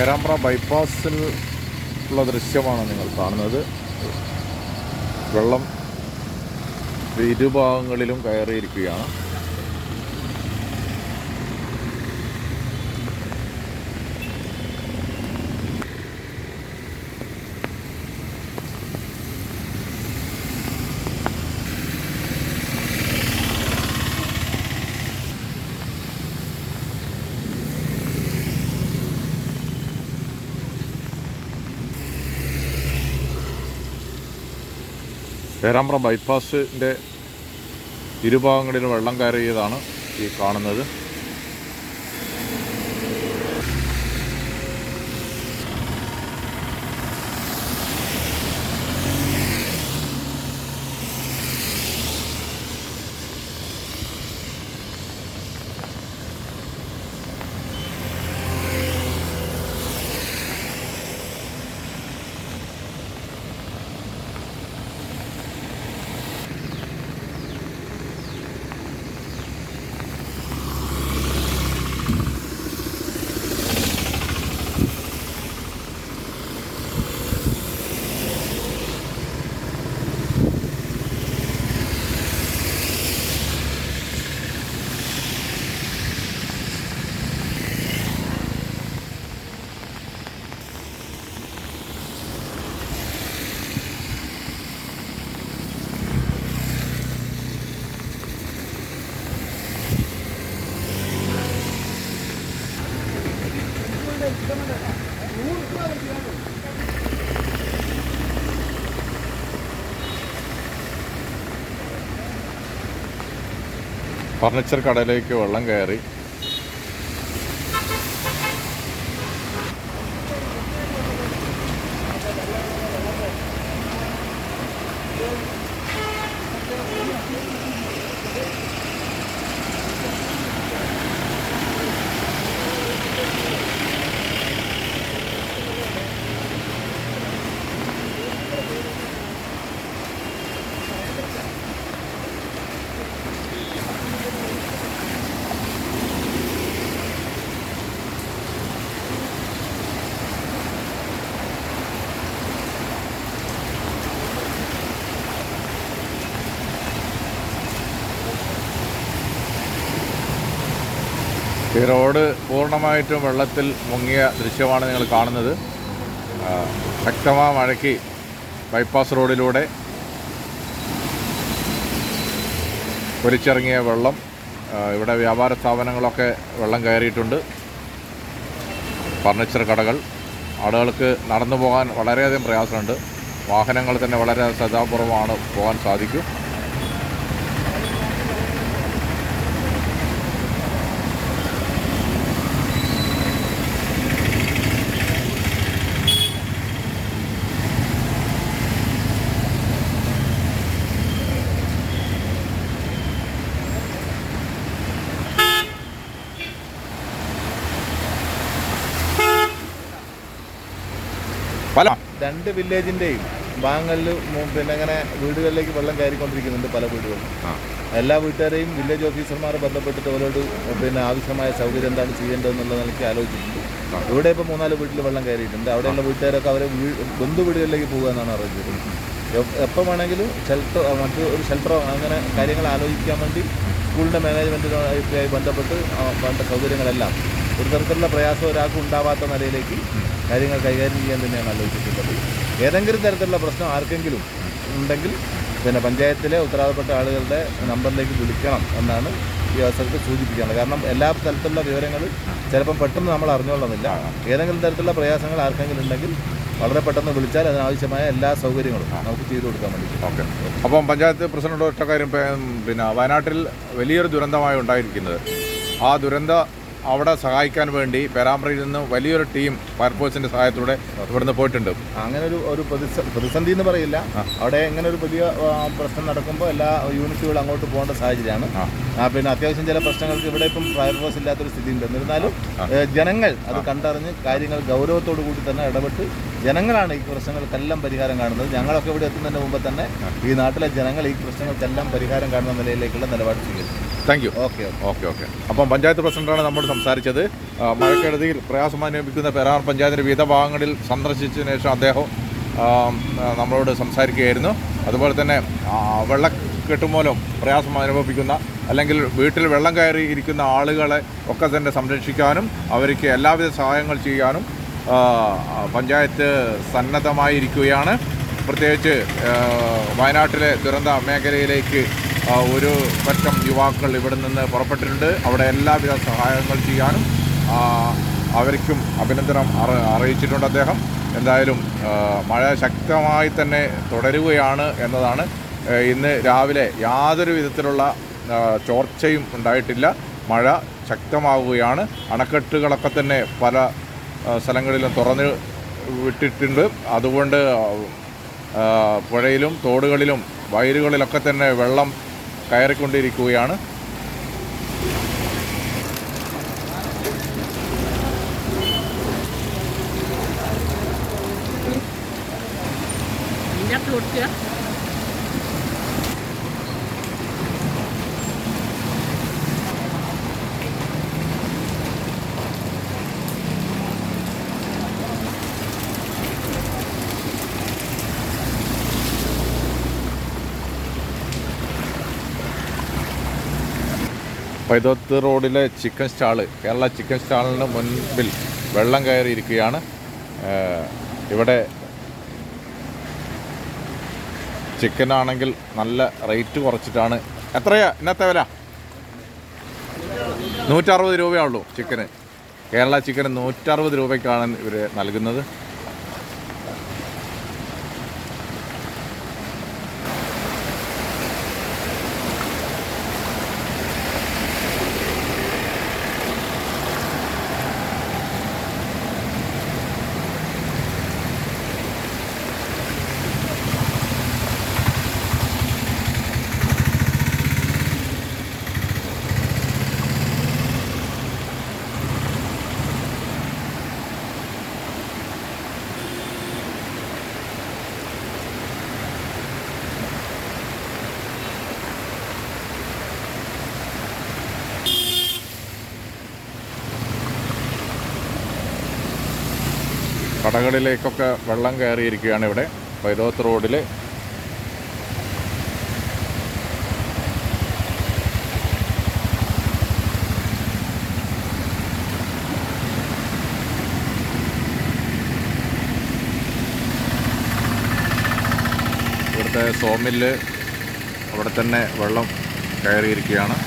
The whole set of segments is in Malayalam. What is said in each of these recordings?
പേരാമ്പ്ര ബൈപ്പാസിൽ ഉള്ള ദൃശ്യമാണ് നിങ്ങൾ കാണുന്നത്. വെള്ളം ഇരുഭാഗങ്ങളിലും കയറിയിരിക്കുകയാണ്. പേരാമ്പ്ര ബൈപ്പാസിൻ്റെ ഇരുഭാഗങ്ങളിലും വെള്ളം കയറിയതാണ് ഈ കാണുന്നത്. ഫർണിച്ചർ കടയിലേക്ക് വെള്ളം കയറി. ഈ റോഡ് പൂർണ്ണമായിട്ടും വെള്ളത്തിൽ മുങ്ങിയ ദൃശ്യമാണ് നിങ്ങൾ കാണുന്നത്. ശക്തമായ മഴയ്ക്ക് ബൈപ്പാസ് റോഡിലൂടെ ഒലിച്ചിറങ്ങിയ വെള്ളം, ഇവിടെ വ്യാപാര സ്ഥാപനങ്ങളൊക്കെ വെള്ളം കയറിയിട്ടുണ്ട്. ഫർണിച്ചർ കടകൾ, ആളുകൾക്ക് നടന്നു പോകാൻ വളരെയധികം പ്രയാസമുണ്ട്. വാഹനങ്ങൾ തന്നെ വളരെ ശ്രദ്ധാപൂർവമാണ് പോകാൻ സാധിക്കും. പല രണ്ട് വില്ലേജിൻ്റെയും ഭാഗങ്ങളിൽ പിന്നെ അങ്ങനെ വീടുകളിലേക്ക് വെള്ളം കയറിക്കൊണ്ടിരിക്കുന്നുണ്ട്. പല വീടുകളും എല്ലാ വീട്ടുകാരെയും വില്ലേജ് ഓഫീസർമാർ ബന്ധപ്പെട്ടിട്ട് അവരോട് പിന്നെ ആവശ്യമായ സൗകര്യം എന്താണ് ചെയ്യേണ്ടതെന്നുള്ള നിലയ്ക്ക് ആലോചിച്ചിട്ടുണ്ട്. ഇവിടെ ഇപ്പോൾ 3-4 വീട്ടിൽ വെള്ളം കയറിയിട്ടുണ്ട്. അവിടെയുള്ള വീട്ടുകാരൊക്കെ അവരെ ബന്ധു വീടുകളിലേക്ക് പോകുക എന്നാണ് അറിയിച്ചത്. എപ്പോൾ വേണമെങ്കിലും മറ്റു ഒരു ഷെൽട്ടറോ അങ്ങനെ കാര്യങ്ങൾ ആലോചിക്കാൻ വേണ്ടി സ്കൂളിൻ്റെ മാനേജ്മെൻറ്റുമായി ബന്ധപ്പെട്ട് വേണ്ട സൗകര്യങ്ങളെല്ലാം ഒരു തരത്തിലുള്ള പ്രയാസം ഒരാൾക്ക് ഉണ്ടാവാത്ത നിലയിലേക്ക് കാര്യങ്ങൾ കൈകാര്യം ചെയ്യാൻ തന്നെയാണ് ആലോചിച്ചിട്ടുള്ളത്. ഏതെങ്കിലും തരത്തിലുള്ള പ്രശ്നം ആർക്കെങ്കിലും ഉണ്ടെങ്കിൽ പിന്നെ പഞ്ചായത്തിലെ ഉത്തരവാദപ്പെട്ട ആളുകളുടെ നമ്പറിലേക്ക് വിളിക്കണം എന്നാണ് ഈ അവസരത്തിൽ സൂചിപ്പിക്കുന്നത്. കാരണം എല്ലാ തരത്തിലുള്ള വിവരങ്ങൾ ചിലപ്പം പെട്ടെന്ന് നമ്മൾ അറിഞ്ഞുകൊള്ളുന്നില്ല. ഏതെങ്കിലും തരത്തിലുള്ള പ്രയാസങ്ങൾ ആർക്കെങ്കിലും ഉണ്ടെങ്കിൽ വളരെ പെട്ടെന്ന് വിളിച്ചാൽ അതിനാവശ്യമായ എല്ലാ സൗകര്യങ്ങളും നമുക്ക് ചെയ്തു കൊടുക്കാൻ വേണ്ടി. ഓക്കെ. അപ്പം പഞ്ചായത്ത് പ്രസിഡന്റ് ഒറ്റ കാര്യം, പിന്നെ വയനാട്ടിൽ വലിയൊരു ദുരന്തമായി ഉണ്ടായിരിക്കുന്നത്, ആ അവിടെ സഹായിക്കാൻ വേണ്ടി പേരാമ്പ്രയിൽ നിന്ന് വലിയൊരു ടീം ഫയർഫോഴ്സിൻ്റെ സഹായത്തോടെ ഇവിടുന്ന് പോയിട്ടുണ്ട്. അങ്ങനെ ഒരു പ്രതിസന്ധി എന്ന് പറയില്ല. അവിടെ ഇങ്ങനെ ഒരു പുതിയ പ്രശ്നം നടക്കുമ്പോൾ എല്ലാ യൂണിറ്റുകളും അങ്ങോട്ട് പോകേണ്ട സാഹചര്യമാണ്. പിന്നെ അത്യാവശ്യം ചില പ്രശ്നങ്ങൾക്ക് ഇവിടെ ഇപ്പം ഫയർഫോഴ്സ് ഇല്ലാത്തൊരു സ്ഥിതി ഉണ്ട്. എന്നിരുന്നാലും ജനങ്ങൾ അത് കണ്ടറിഞ്ഞ് കാര്യങ്ങൾ ഗൗരവത്തോടു കൂടി തന്നെ ഇടപെട്ട് ജനങ്ങളാണ് ഈ പ്രശ്നങ്ങൾക്കെല്ലാം പരിഹാരം കാണുന്നത്. ഞങ്ങളൊക്കെ ഇവിടെ എത്തുന്നതിന് മുമ്പ് തന്നെ ഈ നാട്ടിലെ ജനങ്ങൾ ഈ പ്രശ്നങ്ങൾക്കെല്ലാം പരിഹാരം കാണുന്ന നിലയിലേക്കുള്ള നിലപാട് സ്വീകരിച്ചു. Thank you. ഓക്കെ. അപ്പം പഞ്ചായത്ത് പ്രസിഡന്റാണ് നമ്മോട് സംസാരിച്ചത്. മഴക്കെടുതിയിൽ പ്രയാസം അനുഭവിക്കുന്ന പേരാമ്പ്ര പഞ്ചായത്തിൻ്റെ വിവിധ ഭാഗങ്ങളിൽ സന്ദർശിച്ചതിന് ശേഷം അദ്ദേഹം നമ്മളോട് സംസാരിക്കുകയായിരുന്നു. അതുപോലെ തന്നെ വെള്ളക്കെട്ട് മൂലം പ്രയാസം അനുഭവിക്കുന്ന അല്ലെങ്കിൽ വീട്ടിൽ വെള്ളം കയറി ഇരിക്കുന്ന ആളുകളെ ഒക്കെ തന്നെ സംരക്ഷിക്കാനും അവർക്ക് എല്ലാവിധ സഹായങ്ങൾ ചെയ്യാനും പഞ്ചായത്ത് സന്നദ്ധമായിരിക്കുകയാണ്. പ്രത്യേകിച്ച് വയനാട്ടിലെ ദുരന്ത മേഖലയിലേക്ക് ഒരു പറ്റം യുവാക്കൾ ഇവിടെ നിന്ന് പുറപ്പെട്ടിട്ടുണ്ട്. അവിടെ എല്ലാവിധ സഹായങ്ങൾ ചെയ്യാനും അവർക്കും അഭിനന്ദനം അറിയിച്ചിട്ടുണ്ട് അദ്ദേഹം. എന്തായാലും മഴ ശക്തമായി തന്നെ തുടരുകയാണ് എന്നതാണ്. ഇന്ന് രാവിലെ യാതൊരു വിധത്തിലുള്ള ചോർച്ചയും ഉണ്ടായിട്ടില്ല. മഴ ശക്തമാവുകയാണ്. അണക്കെട്ടുകളൊക്കെ തന്നെ പല സ്ഥലങ്ങളിലും തുറന്ന് വിട്ടിട്ടുണ്ട്. അതുകൊണ്ട് പുഴയിലും തോടുകളിലും വയലുകളിലൊക്കെ തന്നെ വെള്ളം കയറിക്കൊണ്ടിരിക്കുകയാണ്. പൈതോത്ത് റോഡിലെ ചിക്കൻ സ്റ്റാള്, കേരള ചിക്കൻ സ്റ്റാളിന് മുൻപിൽ വെള്ളം കയറിയിരിക്കുകയാണ്. ഇവിടെ ചിക്കനാണെങ്കിൽ നല്ല റേറ്റ് കുറച്ചിട്ടാണ്. എത്രയാ ഇന്നത്തെ വില? 160 രൂപയുള്ളൂ ചിക്കന്. കേരള ചിക്കന് 160 രൂപയ്ക്കാണ് ഇവർ നൽകുന്നത്. കടകളിലേക്കൊക്കെ വെള്ളം കയറിയിരിക്കുകയാണ് ഇവിടെ പൈതോത്ത് റോഡിൽ. ഇവിടുത്തെ സോമില്ല് അവിടെ തന്നെ വെള്ളം കയറിയിരിക്കുകയാണ്.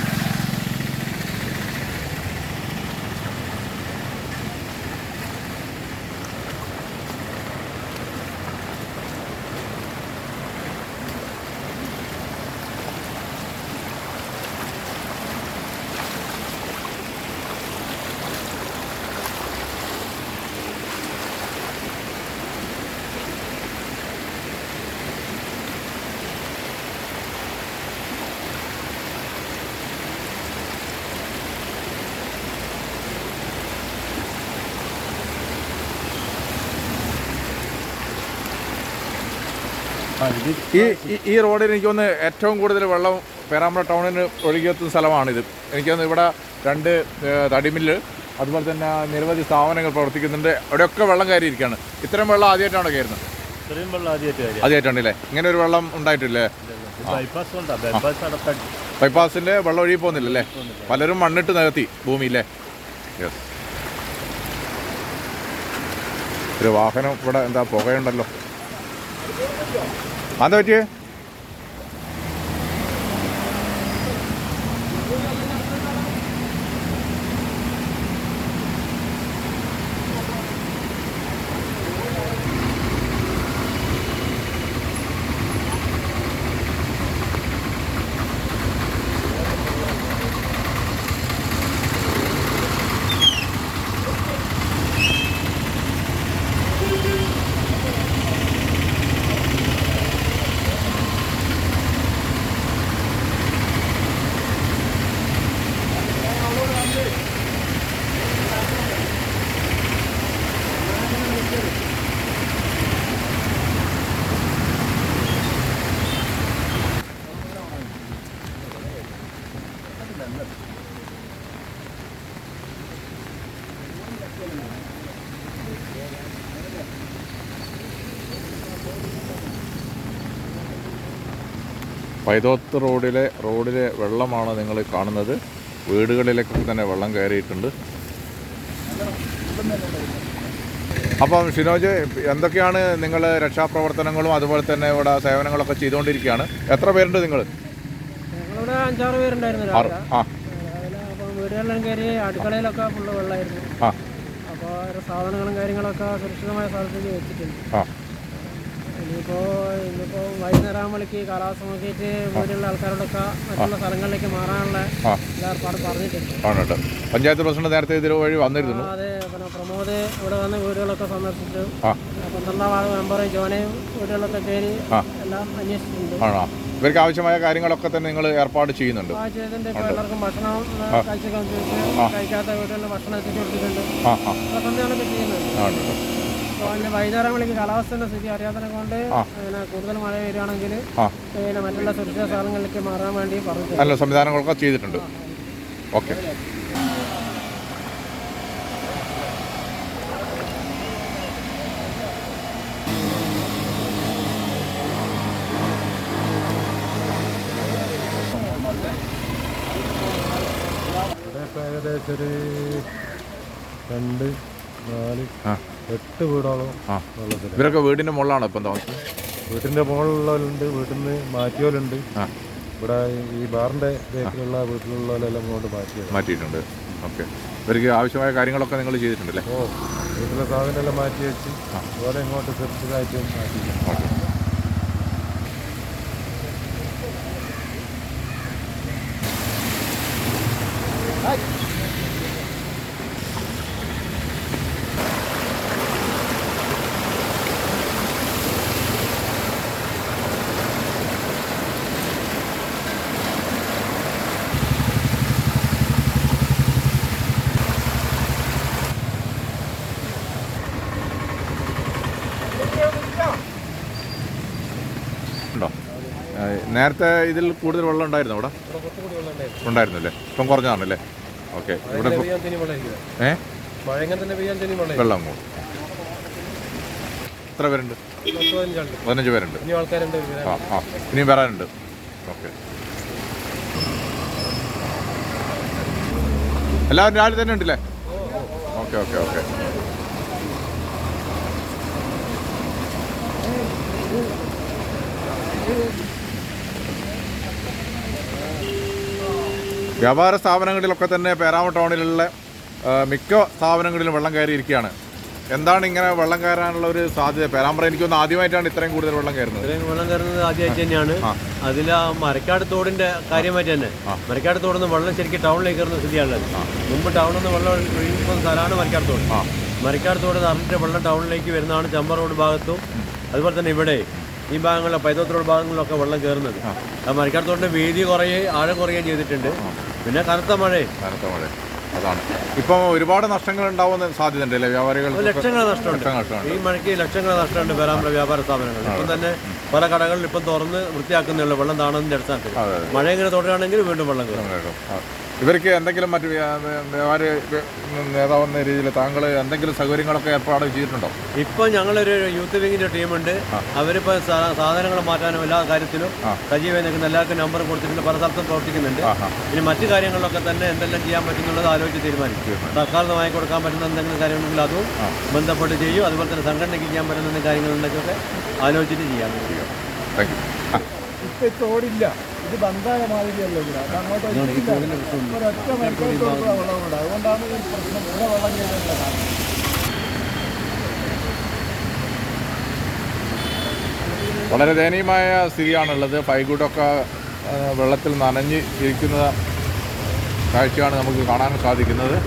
ഈ റോഡിൽ എനിക്കൊന്ന് ഏറ്റവും കൂടുതൽ വെള്ളം പേരാമ്പ്ര ടൗണിന് ഒഴുകിയെത്തുന്ന സ്ഥലമാണിത്. എനിക്കൊന്ന് ഇവിടെ 2 തടിമില്ല് അതുപോലെ തന്നെ നിരവധി സ്ഥാപനങ്ങൾ പ്രവർത്തിക്കുന്നുണ്ട്. അവിടെയൊക്കെ വെള്ളം കയറിയിരിക്കുകയാണ്. ഇത്തരം വെള്ളം ആദ്യമായിട്ടാണോ കയറുന്നത്? ആദ്യമായിട്ടാണല്ലേ? ഇങ്ങനെ ഒരു വെള്ളം ഉണ്ടായിട്ടില്ലേ? ബൈപ്പാസിൻ്റെ വെള്ളം ഒഴുകി പോകുന്നില്ലല്ലേ? പലരും മണ്ണിട്ട് നികത്തി ഭൂമിയില്ലേ? യെസ്. ഒരു വാഹനം ഇവിടെ എന്താ പുകയുണ്ടല്ലോ. എന്താ പറ്റിയേ? പൈതോത്ത് റോഡിലെ വെള്ളമാണ് നിങ്ങൾ കാണുന്നത്. വീടുകളിലേക്ക് തന്നെ വെള്ളം കയറിയിട്ടുണ്ട്. അപ്പം ഷിനോജ്, എന്തൊക്കെയാണ് നിങ്ങൾ രക്ഷാപ്രവർത്തനങ്ങളും അതുപോലെ തന്നെ ഇവിടെ സേവനങ്ങളൊക്കെ ചെയ്തുകൊണ്ടിരിക്കുകയാണ്? എത്ര പേരുണ്ട് നിങ്ങൾ? ഞങ്ങളിവിടെ 5-6 പേരുണ്ടായിരുന്നു രാവിലെ. അപ്പം വീടുകളിലും കയറി അടുക്കളയിലൊക്കെ ഫുള്ള് വെള്ളമായിരുന്നു. അപ്പോൾ സാധനങ്ങളും കാര്യങ്ങളൊക്കെ സുരക്ഷിതമായ സ്ഥലത്തേക്ക് വെച്ചിട്ടുണ്ട്. ഇന്നിപ്പോൾ വൈകുന്നേരം ആകുമ്പോഴേക്ക് കാലാവസ്ഥ നോക്കിയിട്ട് വീടുള്ള ആൾക്കാരോടൊക്കെ മറ്റുള്ള സ്ഥലങ്ങളിലേക്ക് മാറാനുള്ള ഏർപ്പാട് പറഞ്ഞിട്ടുണ്ട്. പഞ്ചായത്ത് പ്രസിഡന്റ് നേരത്തെ ഇതിൽ വഴി വന്നിരുന്നു. അതെ, പിന്നെ പ്രമോദ് ഇവിടെ വന്ന് വീടുകളൊക്കെ സന്ദർശിച്ചു. 12ാം വാർഡ് മെമ്പറും ജോനയും വീടുകളൊക്കെ കയറി എല്ലാം അന്വേഷിച്ചിട്ടുണ്ട്. ഇവർക്ക് ആവശ്യമായ കാര്യങ്ങളൊക്കെ തന്നെ നിങ്ങൾ ഏർപ്പാട് ചെയ്യുന്നുണ്ട്. ചെയ്തിട്ടുണ്ട്. ഇപ്പോൾ എല്ലാവർക്കും ഭക്ഷണം കഴിക്കാത്ത വീടുകളിൽ ഭക്ഷണം എത്തിച്ചു കൊടുത്തിട്ടുണ്ട്. സന്ധ്യകളൊക്കെ ചെയ്യുന്നുണ്ട്. അപ്പോൾ വൈകുന്നേരങ്ങളിലേക്ക് കാലാവസ്ഥയുടെ സ്ഥിതി അറിയാത്തതിനെ കൊണ്ട് പിന്നെ കൂടുതൽ മഴ വരികയാണെങ്കിൽ പിന്നെ മറ്റുള്ള സുരക്ഷിത സ്ഥലങ്ങളിലേക്ക് മാറാൻ വേണ്ടി പറഞ്ഞു. നല്ല സംവിധാനങ്ങളൊക്കെ ചെയ്തിട്ടുണ്ട്. ഓക്കെ. ഏകദേശം ഒരു 2, 4, 8 വീടോളം. ഇവരൊക്കെ വീടിന്റെ മുകളിലാണ് ഇപ്പം താമസം? വീട്ടിന്റെ മുകളിലുള്ളവരുണ്ട്, വീട്ടിൽ നിന്ന് മാറ്റിയവരുണ്ട്. ഇവിടെ ഈ ബാറിന്റെ ബേക്കിലുള്ള വീട്ടിലുള്ളവരെല്ലാം കൊണ്ട് മാറ്റിയിട്ടുണ്ട്. ഓക്കെ. ഇവർക്ക് ആവശ്യമായ കാര്യങ്ങളൊക്കെ നിങ്ങൾ ചെയ്തിട്ടുണ്ടല്ലേ? വീട്ടിലെ സാധനമെല്ലാം മാറ്റി വെച്ച് അതുപോലെ ഇങ്ങോട്ട് സുരക്ഷിതമായിട്ട് മാറ്റി. നേരത്തെ ഇതിൽ കൂടുതൽ വെള്ളം ഉണ്ടായിരുന്നു അവിടെ? ഉണ്ടായിരുന്നല്ലേ? ഇപ്പം കുറഞ്ഞാണല്ലേ? ഓക്കെ. ഇവിടെ വെള്ളം കൂടും. എത്ര പേരുണ്ട്? 15 പേരുണ്ട്. ഇനിയും വരാനുണ്ട്. ഓക്കെ. എല്ലാവരും രാവിലെ തന്നെ ഉണ്ടല്ലേ? Okay okay okay. വ്യാപാര സ്ഥാപനങ്ങളിലൊക്കെ തന്നെ പേരാമ ടൗണിലുള്ള മിക്ക സ്ഥാപനങ്ങളിലും വെള്ളം കയറിയിരിക്കുകയാണ്. എന്താണ് ഇങ്ങനെ വെള്ളം കയറാനുള്ള ഒരു സാധ്യത? പേരാമ്പ്ര എനിക്കൊന്ന് ആദ്യമായിട്ടാണ് ഇത്രയും കൂടുതൽ വെള്ളം കയറുന്നത്. ഇത്രയും വെള്ളം കയറുന്നത് ആദ്യമായിട്ട് തന്നെയാണ്. അതിൽ ആ മരക്കാട് തോടിന്റെ കാര്യമായിട്ട് തന്നെ മരക്കാട് തോടുന്ന വെള്ളം ശരിക്കും ടൗണിലേക്ക് കയറുന്ന സ്ഥിതിയാണുള്ളത്. മുമ്പ് ടൗണിൽ നിന്ന് വെള്ളം ഒഴുകുന്ന സ്ഥലമാണ് മരക്കാട് തോട്. മരക്കാട് തോട് നിറഞ്ഞിട്ട് വെള്ളം ടൗണിലേക്ക് വരുന്നതാണ് ചമ്പ റോഡ് ഭാഗത്തും അതുപോലെ തന്നെ ഇവിടെ ഈ ഭാഗങ്ങളിലെ പൈതോത്ത് റോഡ് ഭാഗങ്ങളിലൊക്കെ വെള്ളം കയറുന്നത്. ആ മരക്കാട് തോടിന്റെ വീതി കുറയുകയും ആഴം കുറയുകയും ചെയ്തിട്ടുണ്ട്. പിന്നെ കനത്ത മഴ അതാണ്. ഇപ്പം ഒരുപാട് നഷ്ടങ്ങൾ ഉണ്ടാവുന്ന സാധ്യത ഉണ്ടല്ലേ വ്യാപാരികൾ? ലക്ഷങ്ങൾ നഷ്ടമുണ്ട്. ഈ മഴയ്ക്ക് ലക്ഷങ്ങൾ നഷ്ടമുണ്ട് പേരാമ്പ്ര വ്യാപാര സ്ഥാപനങ്ങൾ. ഇപ്പം തന്നെ പല കടകളിൽ ഇപ്പം തുറന്ന് വൃത്തിയാക്കുന്നുള്ളൂ വെള്ളം താണെന്ന് അടിസ്ഥാനത്തിൽ. മഴ ഇങ്ങനെ തുടരുകയാണെങ്കിൽ വീണ്ടും വെള്ളം കയറും. ഇവർക്ക് എന്തെങ്കിലും മറ്റു വ്യാപാരി നേതാവെന്ന രീതിയിൽ താങ്കൾ എന്തെങ്കിലും സൗകര്യങ്ങളൊക്കെ ഏർപ്പാട് ചെയ്തിട്ടുണ്ടോ? ഇപ്പം ഞങ്ങളൊരു യൂത്ത് വിങ്ങിൻ്റെ ടീമുണ്ട്. അവരിപ്പോൾ സാധനങ്ങൾ മാറ്റാനും എല്ലാ കാര്യത്തിലും സജീവമായി നിൽക്കുന്ന എല്ലാവർക്കും നമ്പർ കൊടുത്തിട്ടുണ്ട്. പല സ്ഥലത്തും പ്രവർത്തിക്കുന്നുണ്ട്. ഇനി മറ്റു കാര്യങ്ങളിലൊക്കെ തന്നെ എന്തെല്ലാം ചെയ്യാൻ പറ്റുന്നുള്ളത് ആലോചിച്ച് തീരുമാനിക്കും. തൽക്കാലം വാങ്ങിക്കൊടുക്കാൻ പറ്റുന്ന എന്തെങ്കിലും കാര്യങ്ങളുണ്ടെങ്കിൽ അതും ബന്ധപ്പെട്ട് ചെയ്യും. അതുപോലെ തന്നെ സംഘടനയ്ക്ക് ചെയ്യാൻ പറ്റുന്ന എന്തെങ്കിലും കാര്യങ്ങളുണ്ടെങ്കിലൊക്കെ ആലോചിച്ചിട്ട് ചെയ്യാൻ പറ്റും. Thank you. ഇപ്പം തോടില്ല, ഇത് ബന്ധായ മാതിരിയല്ലോ. അങ്ങോട്ട് ഒരൊറ്റ വെള്ളമുണ്ട്. അതുകൊണ്ടാണ് ഈ പ്രശ്നം. ഇവിടെ വെള്ളം ചെയ്യുന്നത് വളരെ ദയനീയമായ സ്ഥിതിയാണുള്ളത്. പൈകൂട്ടൊക്കെ വെള്ളത്തിൽ നനഞ്ഞ് ഇരിക്കുന്ന കാഴ്ചയാണ് നമുക്ക് കാണാൻ സാധിക്കുന്നത്.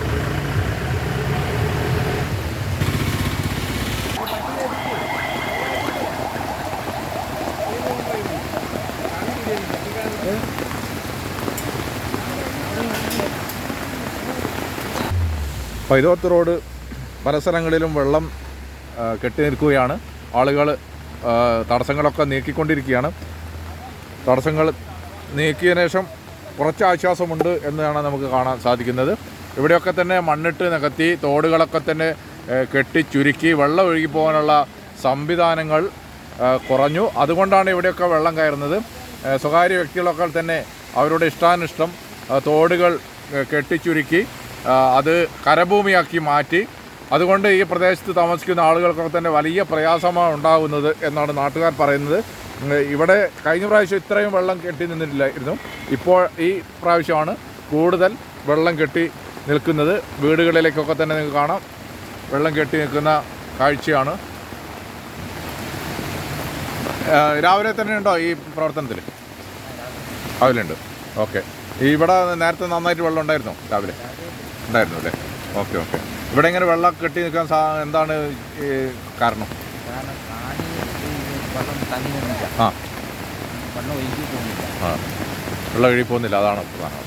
പൈതോത്ത് റോഡ് പല സ്ഥലങ്ങളിലും വെള്ളം കെട്ടി നിൽക്കുകയാണ്. ആളുകൾ തടസ്സങ്ങളൊക്കെ നീക്കിക്കൊണ്ടിരിക്കുകയാണ്. തടസ്സങ്ങൾ നീക്കിയതിനു ശേഷം കുറച്ച് ആശ്വാസമുണ്ട് എന്നാണ് നമുക്ക് കാണാൻ സാധിക്കുന്നത്. ഇവിടെയൊക്കെ തന്നെ മണ്ണിട്ട് നികത്തി തോടുകളൊക്കെ തന്നെ കെട്ടി ചുരുക്കി വെള്ളം ഒഴുകിപ്പോകാനുള്ള സംവിധാനങ്ങൾ കുറഞ്ഞു. അതുകൊണ്ടാണ് ഇവിടെയൊക്കെ വെള്ളം കയറുന്നത്. സ്വകാര്യ വ്യക്തികളൊക്കെ തന്നെ അവരുടെ ഇഷ്ടാനിഷ്ടം തോടുകൾ കെട്ടിച്ചുരുക്കി അത് കരഭൂമിയാക്കി മാറ്റി. അതുകൊണ്ട് ഈ പ്രദേശത്ത് താമസിക്കുന്ന ആളുകൾക്കൊക്കെ തന്നെ വലിയ പ്രയാസമാണ് ഉണ്ടാകുന്നത് എന്നാണ് നാട്ടുകാർ പറയുന്നത്. ഇവിടെ കഴിഞ്ഞ പ്രാവശ്യം ഇത്രയും വെള്ളം കെട്ടി നിന്നിട്ടില്ലായിരുന്നു. ഇപ്പോൾ ഈ പ്രാവശ്യമാണ് കൂടുതൽ വെള്ളം കെട്ടി നിൽക്കുന്നത്. വീടുകളിലേക്കൊക്കെ തന്നെ നിങ്ങൾക്ക് കാണാം വെള്ളം കെട്ടി നിൽക്കുന്ന കാഴ്ചയാണ്. രാവിലെ തന്നെ ഉണ്ടോ ഈ പ്രവർത്തനത്തിൽ? രാവിലെ ഉണ്ട്. ഓക്കെ. ഇവിടെ നേരത്തെ നന്നായിട്ട് വെള്ളം ഉണ്ടായിരുന്നോ? രാവിലെ ഉണ്ടായിരുന്നു അല്ലേ? Okay okay. ഇവിടെ ഇങ്ങനെ വെള്ളം കെട്ടി നിൽക്കാൻ എന്താണ് കാരണം? ആ ആ വെള്ളം ഒഴുകി പോകുന്നില്ല, അതാണ് പ്രധാനം.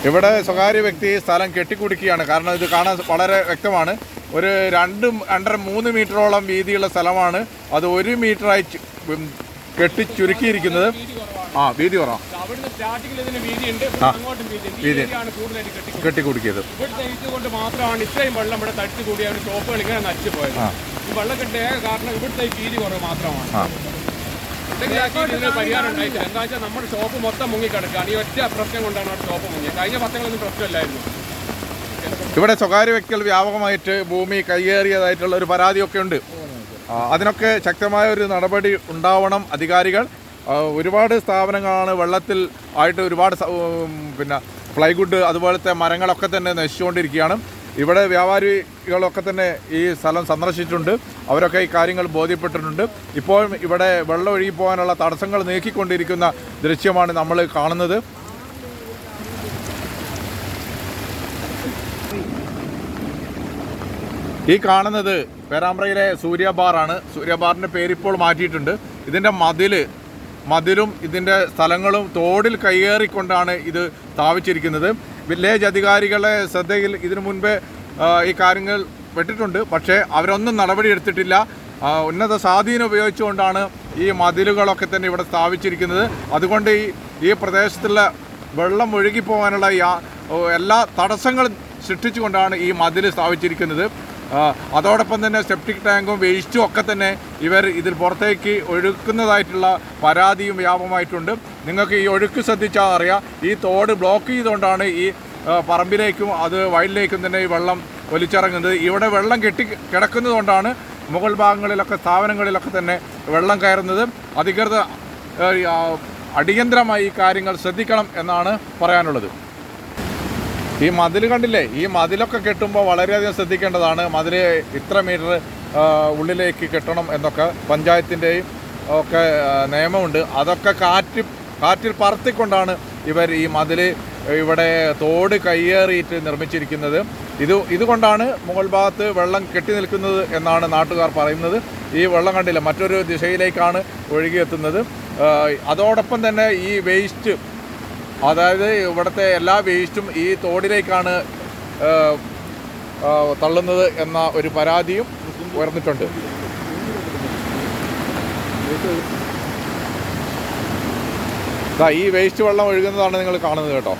ഇവിടെ സ്വകാര്യ വ്യക്തി സ്ഥലം കെട്ടിക്കുടുക്കുകയാണ്. കാരണം ഇത് കാണാൻ വളരെ വ്യക്തമാണ്. ഒരു 2.5-3 മീറ്ററോളം വീതിയുള്ള സ്ഥലമാണ്. അത് 1 മീറ്ററായി കെട്ടിച്ചുരുക്കിയിരിക്കുന്നത്. ആ വീതി കുറവാ. കെട്ടിക്കുടുക്കിയത് കൊണ്ട് മാത്രമാണ് ഇത്രയും വെള്ളം ഇവിടെ തടിച്ചു കൂടിയ ഷോപ്പുകൾ ഇങ്ങനെ നശിച്ചു പോയത്. ഈ വെള്ളം കെട്ടിയ കാരണം ഇവിടുത്തെ വീതി കുറവ് മാത്രമാണ്. എന്തെങ്കിലും പരിഹാരം ഉണ്ടായിട്ടില്ല. എന്താ വെച്ചാൽ നമ്മുടെ ഷോപ്പ് മൊത്തം മുങ്ങിക്കിടക്കുകയാണ്. ഈ ഒറ്റ പ്രശ്നം കൊണ്ടാണ് അവിടെ ഷോപ്പ് മുങ്ങിയത്. കഴിഞ്ഞ വർഷങ്ങളൊന്നും പ്രശ്നമില്ലായിരുന്നു. ഇവിടെ സ്വകാര്യ വ്യക്തികൾ വ്യാപകമായിട്ട് ഭൂമി കയ്യേറിയതായിട്ടുള്ള ഒരു പരാതിയൊക്കെ ഉണ്ട്. അതിനൊക്കെ ശക്തമായ ഒരു നടപടി ഉണ്ടാവണം അധികാരികൾ. ഒരുപാട് സ്ഥാപനങ്ങളാണ് വെള്ളത്തിൽ ആയിട്ട് ഒരുപാട് പിന്നെ പ്ലൈവുഡ് അതുപോലത്തെ മരങ്ങളൊക്കെ തന്നെ നശിച്ചുകൊണ്ടിരിക്കുകയാണ്. ഇവിടെ വ്യാപാരികളൊക്കെ തന്നെ ഈ സ്ഥലം സന്ദർശിച്ചിട്ടുണ്ട്. അവരൊക്കെ ഈ കാര്യങ്ങൾ ബോധ്യപ്പെട്ടിട്ടുണ്ട്. ഇപ്പോഴും ഇവിടെ വെള്ളം ഒഴുകി പോകാനുള്ള തടസ്സങ്ങൾ നീക്കിക്കൊണ്ടിരിക്കുന്ന ദൃശ്യമാണ് നമ്മൾ കാണുന്നത്. ഈ കാണുന്നത് പേരാമ്പ്രയിലെ സൂര്യ ബാറാണ്. സൂര്യ ബാറിൻ്റെ പേരിപ്പോൾ മാറ്റിയിട്ടുണ്ട്. ഇതിൻ്റെ മതിലും ഇതിൻ്റെ സ്ഥലങ്ങളും തോടിൽ കയ്യേറിക്കൊണ്ടാണ് ഇത് സ്ഥാപിച്ചിരിക്കുന്നത്. വില്ലേജ് അധികാരികളെ ശ്രദ്ധയിൽ ഇതിനു മുൻപേ ഈ കാര്യങ്ങൾ പെട്ടിട്ടുണ്ട്. പക്ഷേ അവരൊന്നും നടപടിയെടുത്തിട്ടില്ല. ഉന്നത സ്വാധീനം ഉപയോഗിച്ചുകൊണ്ടാണ് ഈ മതിലുകളൊക്കെ തന്നെ ഇവിടെ സ്ഥാപിച്ചിരിക്കുന്നത്. അതുകൊണ്ട് ഈ പ്രദേശത്തുള്ള വെള്ളം ഒഴുകിപ്പോകാനുള്ള എല്ലാ തടസ്സങ്ങളും സൃഷ്ടിച്ചുകൊണ്ടാണ് ഈ മതിൽ സ്ഥാപിച്ചിരിക്കുന്നത്. അതോടൊപ്പം തന്നെ സെപ്റ്റിക് ടാങ്കും വേസ്റ്റും ഒക്കെ തന്നെ ഇവർ ഇതിൽ പുറത്തേക്ക് ഒഴുക്കുന്നതായിട്ടുള്ള പരാതിയും വ്യാപകമായിട്ടുണ്ട്. നിങ്ങൾക്ക് ഈ ഒഴുക്ക് ശ്രദ്ധിച്ചാൽ അറിയാം. ഈ തോട് ബ്ലോക്ക് ചെയ്തുകൊണ്ടാണ് ഈ പറമ്പിലേക്കും അത് വയലിലേക്കും തന്നെ ഈ വെള്ളം ഒലിച്ചിറങ്ങുന്നത്. ഇവിടെ വെള്ളം കിടക്കുന്നതുകൊണ്ടാണ് മുകൾ ഭാഗങ്ങളിലൊക്കെ സ്ഥാപനങ്ങളിലൊക്കെ തന്നെ വെള്ളം കയറുന്നത്. അധികൃതർ അടിയന്തരമായി ഈ കാര്യങ്ങൾ ശ്രദ്ധിക്കണം എന്നാണ് പറയാനുള്ളത്. ഈ മതിൽ കണ്ടില്ലേ? ഈ മതിലൊക്കെ കെട്ടുമ്പോൾ വളരെയധികം ശ്രദ്ധിക്കേണ്ടതാണ്. മതിൽ ഇത്ര മീറ്റർ ഉള്ളിലേക്ക് കെട്ടണം എന്നൊക്കെ പഞ്ചായത്തിൻ്റെയും ഒക്കെ നിയമമുണ്ട്. അതൊക്കെ കാറ്റിൽ പറത്തിക്കൊണ്ടാണ് ഇവർ ഈ മതിൽ ഇവിടെ തോട് കയ്യേറിയിട്ട് നിർമ്മിച്ചിരിക്കുന്നത്. ഇതുകൊണ്ടാണ് മുകൾ ഭാഗത്ത് വെള്ളം കെട്ടി നിൽക്കുന്നത് എന്നാണ് നാട്ടുകാർ പറയുന്നത്. ഈ വെള്ളം കണ്ടില്ല, മറ്റൊരു ദിശയിലേക്കാണ് ഒഴുകിയെത്തുന്നത്. അതോടൊപ്പം തന്നെ ഈ വേസ്റ്റ്, അതായത് ഇവിടുത്തെ എല്ലാ വേസ്റ്റും ഈ തോടിലേക്കാണ് തള്ളുന്നത് എന്ന ഒരു പരാതിയും ഉയർന്നിട്ടുണ്ട്. ഈ വേസ്റ്റ് വെള്ളം ഒഴുകുന്നതാണ് നിങ്ങൾ കാണുന്നത് കേട്ടോ.